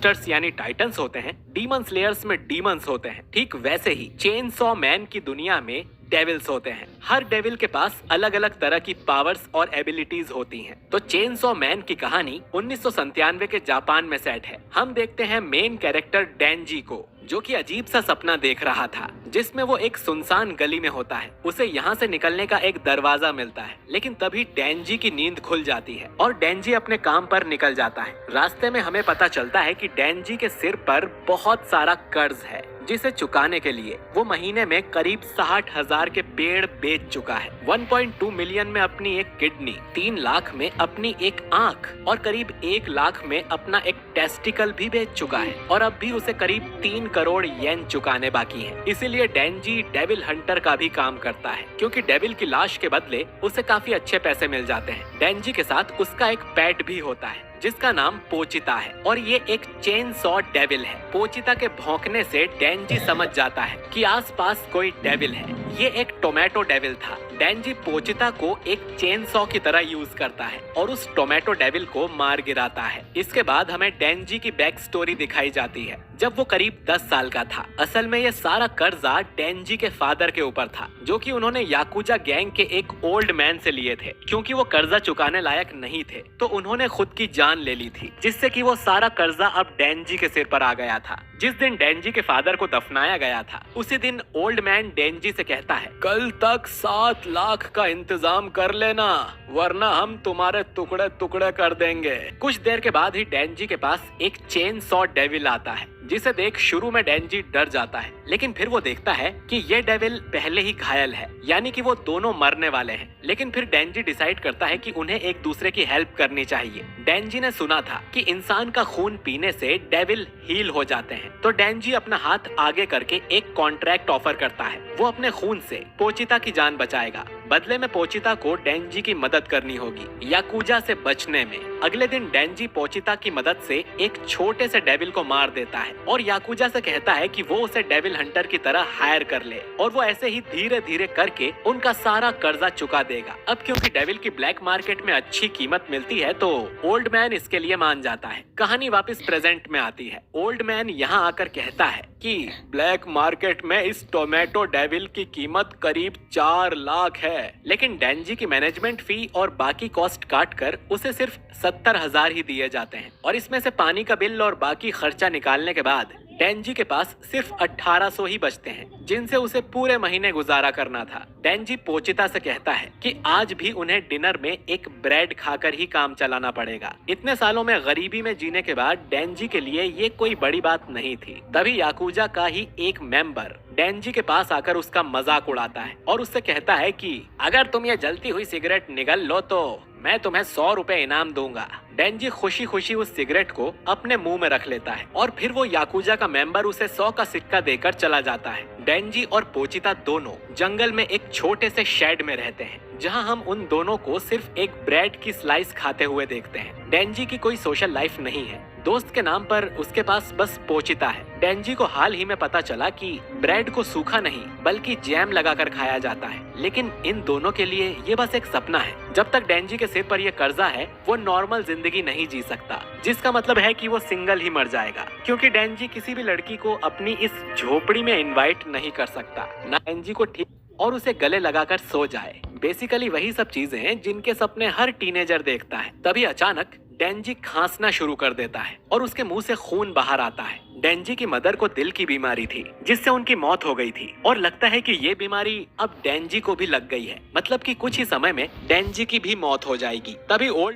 Monsters यानी titans होते हैं, डीमन स्लेयर्स में डीमंस होते हैं, ठीक वैसे ही चेन सॉ मैन की दुनिया में डेविल्स होते हैं। हर डेविल के पास अलग अलग तरह की पावर्स और एबिलिटीज होती हैं। तो चेन सॉ मैन की कहानी 1997 के जापान में सेट है। हम देखते हैं मेन कैरेक्टर डेंजी को, जो कि अजीब सा सपना देख रहा था जिसमें वो एक सुनसान गली में होता है। उसे यहाँ से निकलने का एक दरवाजा मिलता है, लेकिन तभी डेंजी की नींद खुल जाती है और डेंजी अपने काम पर निकल जाता है। रास्ते में हमें पता चलता है कि डेंजी के सिर पर बहुत सारा कर्ज है, जिसे चुकाने के लिए वो महीने में करीब 60,000 के पेड़ बेच चुका है। 1.2 मिलियन में अपनी एक किडनी, 3 लाख में अपनी एक आंख और करीब 1 लाख में अपना एक टेस्टिकल भी बेच चुका है और अब भी उसे करीब 3 करोड़ येन चुकाने बाकी हैं। इसीलिए डेंजी डेविल हंटर का भी काम करता है, क्योंकि डेविल की लाश के बदले उसे काफी अच्छे पैसे मिल जाते हैं। डेंजी के साथ उसका एक पेट भी होता है जिसका नाम पोचिता है और ये एक चेन सॉ डेविल है। पोचिता के भौंकने से डेंजी समझ जाता है कि आसपास कोई डेविल है। ये एक टोमेटो डेविल था। डेंजी पोचिता को एक चेन सॉ की तरह यूज करता है और उस टोमेटो डेविल को मार गिराता है। इसके बाद हमें डेंजी की बैक स्टोरी दिखाई जाती है जब वो करीब 10 साल का था। असल में ये सारा कर्जा डेंजी के फादर के ऊपर था, जो कि उन्होंने याकुजा गैंग के एक ओल्ड मैन से लिए थे। क्योंकि वो कर्जा चुकाने लायक नहीं थे तो उन्होंने खुद की जान ले ली थी, जिससे कि वो सारा कर्जा अब डेंजी के सिर पर आ गया था। जिस दिन डेंजी के फादर को दफनाया गया था उसी दिन ओल्ड मैन डेंजी से कहता है, कल तक 7 लाख का इंतजाम कर लेना, वरना हम तुम्हारे टुकड़े टुकड़े कर देंगे। कुछ देर के बाद ही डेंजी के पास एक चेन सॉ डेविल आता है, जिसे देख शुरू में डेंजी डर जाता है, लेकिन फिर वो देखता है कि ये डेविल पहले ही घायल है, यानी कि वो दोनों मरने वाले हैं। लेकिन फिर डेंजी डिसाइड करता है कि उन्हें एक दूसरे की हेल्प करनी चाहिए। डेंजी ने सुना था कि इंसान का खून पीने से डेविल हील हो जाते हैं, तो डेंजी अपना हाथ आगे करके एक कॉन्ट्रैक्ट ऑफर करता है। वो अपने खून से पोचिता की जान बचाएगा। बदले में पोचिता को डेंजी की मदद करनी होगी याकुजा से बचने में। अगले दिन डेंजी पोचिता की मदद से एक छोटे से डेविल को मार देता है और याकुजा से कहता है कि वो उसे डेविल हंटर की तरह हायर कर ले और वो ऐसे ही धीरे धीरे करके उनका सारा कर्जा चुका देगा। अब क्योंकि डेविल की ब्लैक मार्केट में अच्छी कीमत मिलती है तो ओल्ड मैन इसके लिए मान जाता है। कहानी वापस प्रेजेंट में आती है। ओल्ड मैन यहाँ आकर कहता है कि ब्लैक मार्केट में इस टोमेटो डेविल की कीमत करीब 4 लाख है, लेकिन डेंजी की मैनेजमेंट फी और बाकी कॉस्ट काट कर उसे सिर्फ 70,000 ही दिए जाते हैं और इसमें से पानी का बिल और बाकी खर्चा निकालने के बाद डेंजी के पास सिर्फ 1800 ही बचते हैं, जिनसे उसे पूरे महीने गुजारा करना था। डेंजी पोचिता से कहता है कि आज भी उन्हें डिनर में एक ब्रेड खाकर ही काम चलाना पड़ेगा। इतने सालों में गरीबी में जीने के बाद डेंजी के लिए ये कोई बड़ी बात नहीं थी। तभी याकुजा का ही एक मेंबर डेंजी के पास आकर उसका मजाक उड़ाता है और उससे कहता है कि अगर तुम ये जलती हुई सिगरेट निगल लो तो मैं तुम्हें 100 रुपए इनाम दूंगा। डेंजी खुशी खुशी उस सिगरेट को अपने मुंह में रख लेता है और फिर वो याकुजा का मेंबर उसे 100 का सिक्का देकर चला जाता है। डेंजी और पोचिता दोनों जंगल में एक छोटे से शेड में रहते हैं, जहां हम उन दोनों को सिर्फ एक ब्रेड की स्लाइस खाते हुए देखते हैं। डेंजी की कोई सोशल लाइफ नहीं है। दोस्त के नाम पर उसके पास बस पोचिता है। डेंजी को हाल ही में पता चला कि ब्रेड को सूखा नहीं बल्कि जैम लगाकर खाया जाता है, लेकिन इन दोनों के लिए ये बस एक सपना है। जब तक डेंजी के सिर पर ये कर्जा है वो नॉर्मल जिंदगी नहीं जी सकता, जिसका मतलब है कि वो सिंगल ही मर जाएगा, क्योंकि डेंजी किसी भी लड़की को अपनी इस झोपड़ी में इन्वाइट नहीं कर सकता, ना डेंजी को ठीक और उसे गले लगाकर सो जाए। बेसिकली वही सब चीजें हैं जिनके सपने हर टीनेजर देखता है। तभी अचानक डेंजी खांसना शुरू कर देता है और उसके मुंह से खून बाहर आता है। डेंजी की मदर को दिल की बीमारी थी जिससे उनकी मौत हो गई थी और लगता है कि ये बीमारी अब डेंजी को भी लग गई है, मतलब कि कुछ ही समय में डेंजी की भी मौत हो जाएगी। तभी ओल्ड